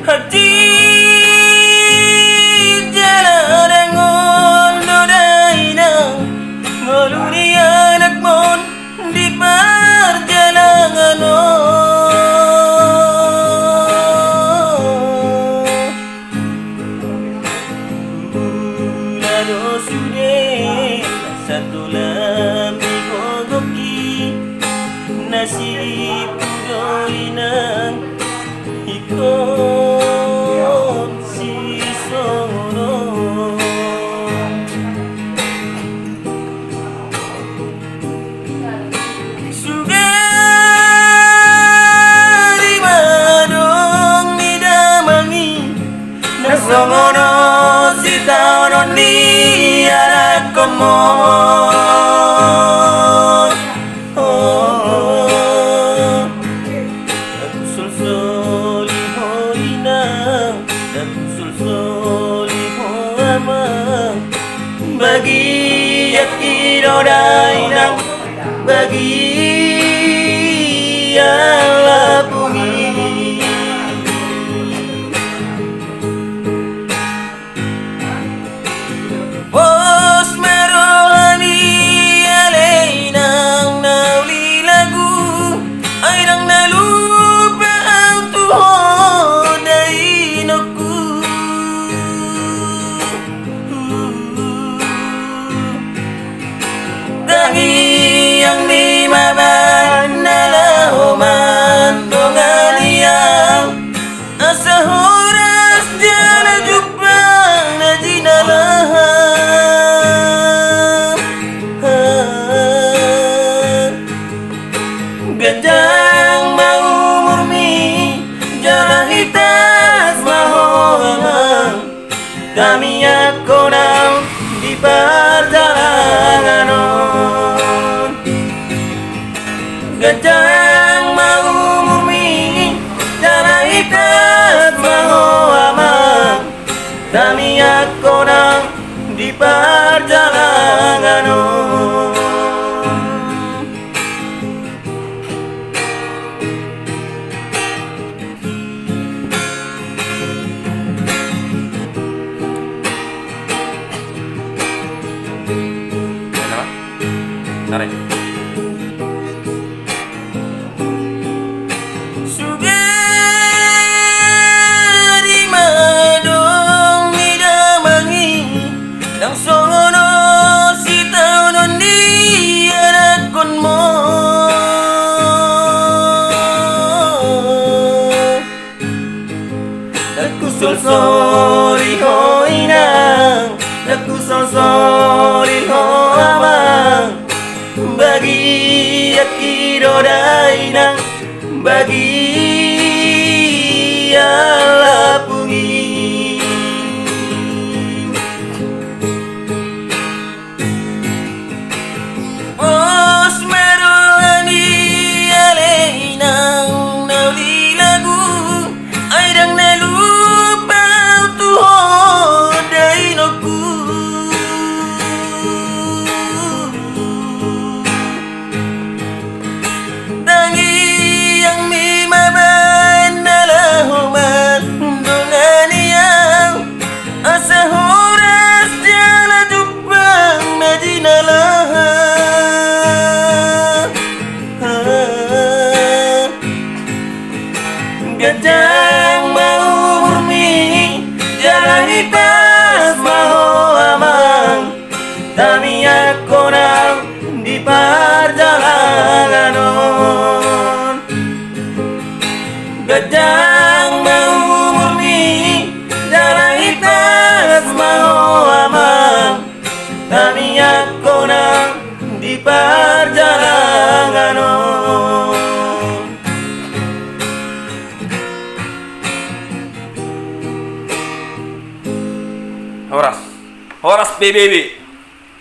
Hati jalarangon dodaina ngoluni anak mon di perjalanan lado sude satu lami kogoki nasibhu inang ikut si sono sugari madong nidamangi nasongono si taonon di anak komon bagi yakirodainang bagi alapungi pos merohani aleinang nauli lagu airang nalupa ang tuhod ay naku tangi yang limaban nalahoman donganiang asa horas jala jupang na jinalahan gajang maumurmi jala hitas mahoang kami ako nang di perjalanan gajang maumurmi jala hitas mahoang kami ako nang di perjalanan tarik sugari madong nidamangi nang songono si taonon di anak konmo nakusol soli ho inang nakusol soli ho amang bagi yakirodainang bagi alapungi pos merohani aleinang nauli lagu airang nalupa tuhod ay naku tangi yang mimaban nalahoman donganiang asa horas jala jupang na jinalahan gajang maumurmi jala hitas mahoamang kami ako nang di perjalanan gajang maumurmi jala hitas mahoamang kami ako nang di perjalanan horas horas BBB